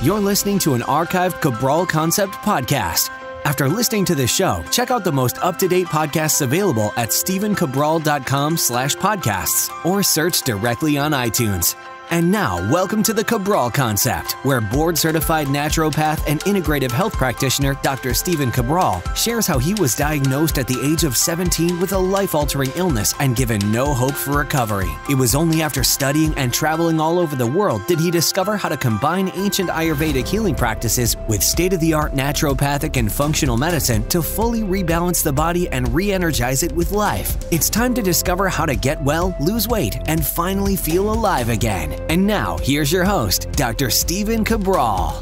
You're listening to an archived Cabral Concept podcast. After listening to this show, check out the most up-to-date podcasts available at stephencabral.com/podcasts or search directly on iTunes. And now, welcome to the Cabral Concept, where board-certified naturopath and integrative health practitioner Dr. Stephen Cabral shares how he was diagnosed at the age of 17 with a life-altering illness and given no hope for recovery. It was only after studying and traveling all over the world did he discover how to combine ancient Ayurvedic healing practices with state-of-the-art naturopathic and functional medicine to fully rebalance the body and re-energize it with life. It's time to discover how to get well, lose weight, and finally feel alive again. And now, here's your host, Dr. Stephen Cabral.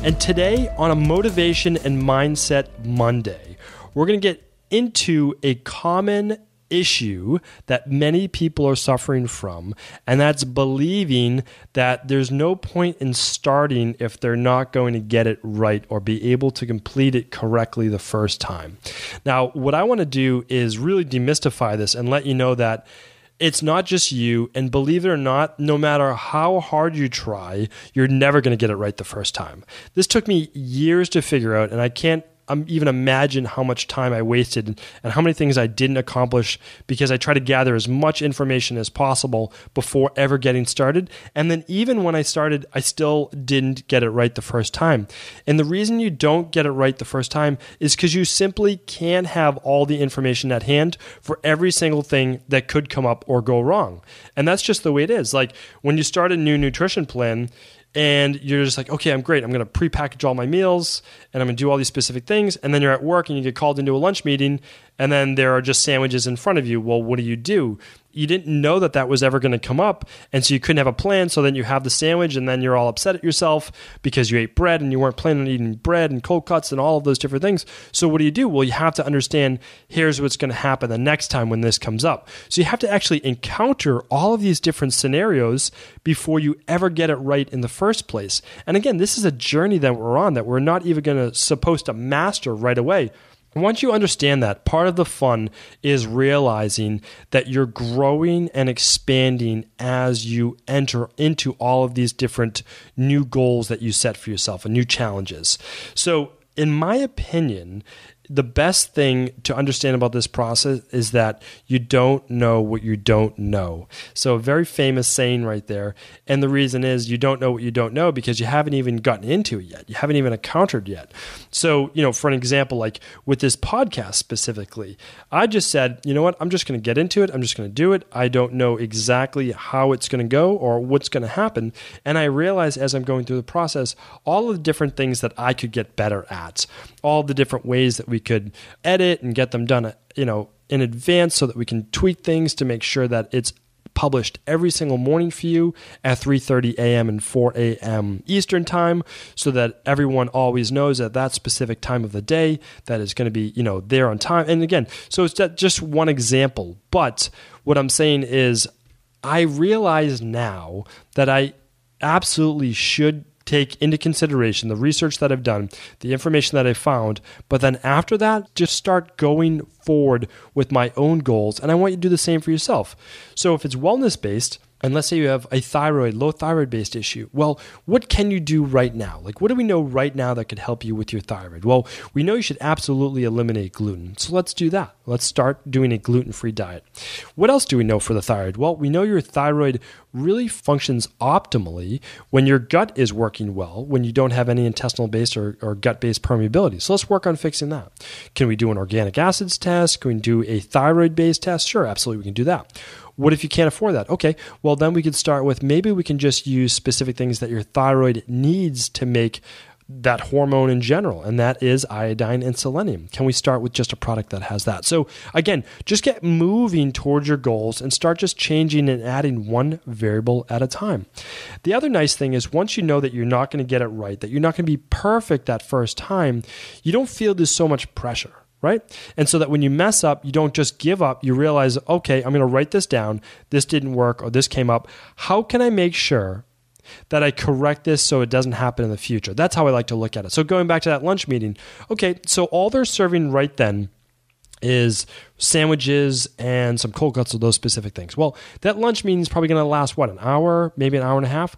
And today, on a Motivation and Mindset Monday, we're going to get into a common issue that many people are suffering from, and that's believing that there's no point in starting if they're not going to get it right or be able to complete it correctly the first time. Now, what I want to do is really demystify this and let you know that it's not just you, and believe it or not, no matter how hard you try, you're never going to get it right the first time. This took me years to figure out, and I can't even imagine how much time I wasted and how many things I didn't accomplish because I tried to gather as much information as possible before ever getting started. And then even when I started, I still didn't get it right the first time. And the reason you don't get it right the first time is because you simply can't have all the information at hand for every single thing that could come up or go wrong. And that's just the way it is. Like when you start a new nutrition plan, and you're just like, okay, I'm great. I'm going to prepackage all my meals and I'm going to do all these specific things. And then you're at work and you get called into a lunch meeting and then there are just sandwiches in front of you. Well, what do? You didn't know that that was ever going to come up. And so you couldn't have a plan. So then you have the sandwich and then you're all upset at yourself because you ate bread and you weren't planning on eating bread and cold cuts and all of those different things. So what do? Well, you have to understand, here's what's going to happen the next time when this comes up. So you have to actually encounter all of these different scenarios before you ever get it right in the first place. And again, this is a journey that we're on that we're not even supposed to master right away. Once you understand that, part of the fun is realizing that you're growing and expanding as you enter into all of these different new goals that you set for yourself and new challenges. So, in my opinion, the best thing to understand about this process is that you don't know what you don't know. So a very famous saying right there. And the reason is you don't know what you don't know because you haven't even gotten into it yet. You haven't even encountered yet. So, for an example, like with this podcast specifically, I just said, you know what, I'm just going to get into it. I'm just going to do it. I don't know exactly how it's going to go or what's going to happen. And I realized as I'm going through the process, all of the different things that I could get better at, all the different ways that we could edit and get them done, in advance so that we can tweak things to make sure that it's published every single morning for you at 3:30 a.m. and 4 a.m. Eastern time so that everyone always knows at that specific time of the day that is going to be, there on time. And again, so it's just one example. But what I'm saying is I realize now that I absolutely should take into consideration the research that I've done, the information that I found, but then after that, just start going forward with my own goals. And I want you to do the same for yourself. So if it's wellness-based, and let's say you have a low thyroid-based issue, well, what can you do right now? Like, what do we know right now that could help you with your thyroid? Well, we know you should absolutely eliminate gluten. So let's do that. Let's start doing a gluten-free diet. What else do we know for the thyroid? Well, we know your thyroid really functions optimally when your gut is working well, when you don't have any intestinal-based or gut-based permeability. So let's work on fixing that. Can we do an organic acids test? Can we do a thyroid-based test? Sure, absolutely, we can do that. What if you can't afford that? Okay, well, then we could start with maybe we can just use specific things that your thyroid needs to make that hormone in general, and that is iodine and selenium. Can we start with just a product that has that? So again, just get moving towards your goals and start just changing and adding one variable at a time. The other nice thing is once you know that you're not going to get it right, that you're not going to be perfect that first time, you don't feel there's so much pressure. Right? And so that when you mess up, you don't just give up. You realize, okay, I'm going to write this down. This didn't work or this came up. How can I make sure that I correct this so it doesn't happen in the future? That's how I like to look at it. So going back to that lunch meeting, okay, so all they're serving right then is sandwiches and some cold cuts of those specific things. Well, that lunch meeting is probably going to last, an hour, maybe an hour and a half.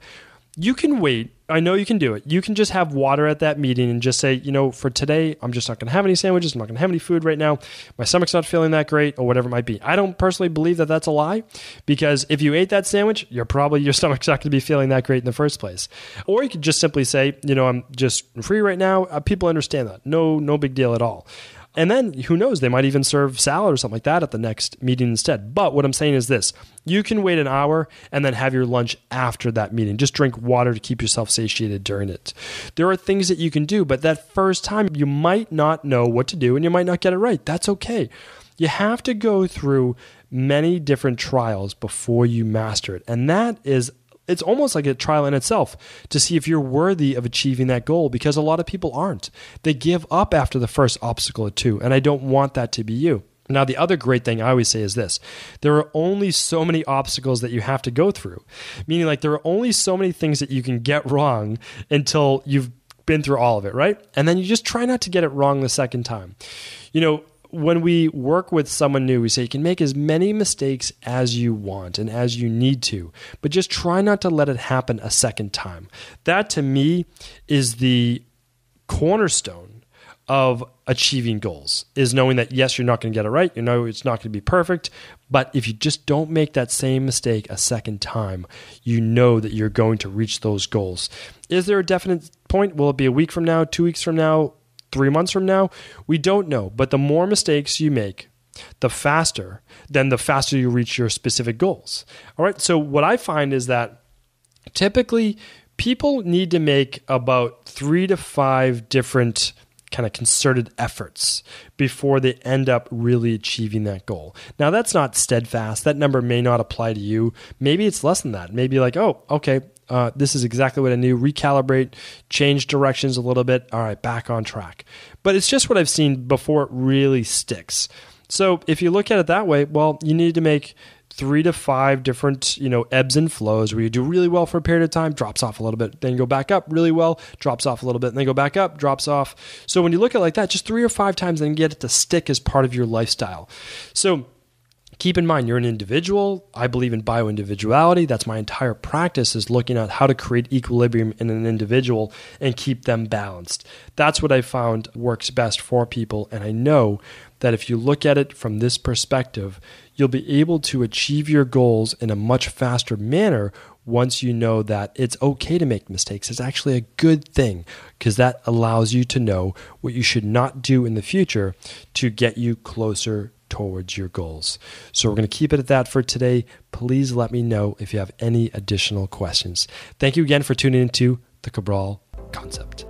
You can wait. I know you can do it. You can just have water at that meeting and just say, for today, I'm just not going to have any sandwiches. I'm not going to have any food right now. My stomach's not feeling that great or whatever it might be. I don't personally believe that that's a lie, because if you ate that sandwich, your stomach's not going to be feeling that great in the first place. Or you could just simply say, I'm just free right now. People understand that. No big deal at all. And then who knows, they might even serve salad or something like that at the next meeting instead. But what I'm saying is this: you can wait an hour and then have your lunch after that meeting. Just drink water to keep yourself satiated during it. There are things that you can do, but that first time you might not know what to do and you might not get it right. That's okay. You have to go through many different trials before you master it. And it's almost like a trial in itself to see if you're worthy of achieving that goal, because a lot of people aren't. They give up after the first obstacle or two, and I don't want that to be you. Now, the other great thing I always say is this: there are only so many obstacles that you have to go through, meaning like there are only so many things that you can get wrong until you've been through all of it, right? And then you just try not to get it wrong the second time. When we work with someone new, we say you can make as many mistakes as you want and as you need to, but just try not to let it happen a second time. That to me is the cornerstone of achieving goals, is knowing that yes, you're not going to get it right. It's not going to be perfect, but if you just don't make that same mistake a second time, you know that you're going to reach those goals. Is there a definite point? Will it be a week from now, 2 weeks from now, 3 months from now? We don't know. But the more mistakes you make, the faster you reach your specific goals. All right. So what I find is that typically people need to make about 3 to 5 different kind of concerted efforts before they end up really achieving that goal. Now, that's not steadfast. That number may not apply to you. Maybe it's less than that. Maybe like, oh, okay, this is exactly what I need. Recalibrate, change directions a little bit. All right, back on track. But it's just what I've seen before it really sticks. So if you look at it that way, well, you need to make 3 to 5 different, ebbs and flows where you do really well for a period of time, drops off a little bit, then you go back up really well, drops off a little bit, and then go back up, drops off. So when you look at it like that, just 3 or 5 times and get it to stick as part of your lifestyle. So keep in mind, you're an individual. I believe in bioindividuality. That's my entire practice, is looking at how to create equilibrium in an individual and keep them balanced. That's what I found works best for people. And I know that if you look at it from this perspective, you'll be able to achieve your goals in a much faster manner once you know that it's okay to make mistakes. It's actually a good thing, because that allows you to know what you should not do in the future to get you closer towards your goals. So we're going to keep it at that for today. Please let me know if you have any additional questions. Thank you again for tuning into the Cabral Concept.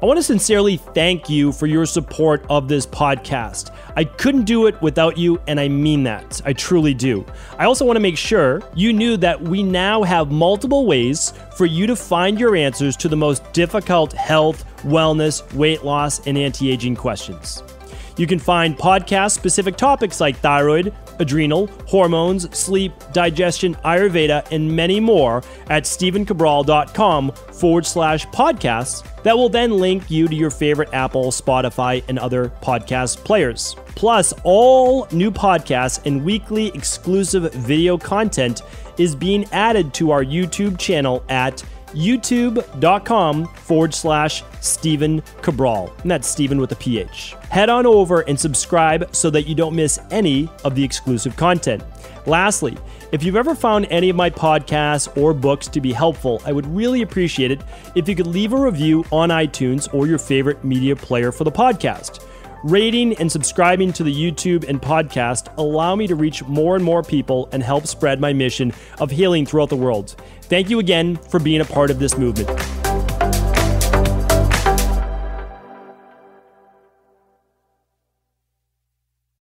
I want to sincerely thank you for your support of this podcast. I couldn't do it without you, and I mean that. I truly do. I also want to make sure you knew that we now have multiple ways for you to find your answers to the most difficult health, wellness, weight loss, and anti-aging questions. You can find podcast-specific topics like thyroid, adrenal, hormones, sleep, digestion, Ayurveda, and many more at stevencabral.com/podcasts that will then link you to your favorite Apple, Spotify, and other podcast players. Plus, all new podcasts and weekly exclusive video content is being added to our YouTube channel at youtube.com/Stephen Cabral. And that's Stephen with a PH. Head on over and subscribe so that you don't miss any of the exclusive content. Lastly, if you've ever found any of my podcasts or books to be helpful, I would really appreciate it if you could leave a review on iTunes or your favorite media player for the podcast. Rating and subscribing to the YouTube and podcast allow me to reach more and more people and help spread my mission of healing throughout the world. Thank you again for being a part of this movement.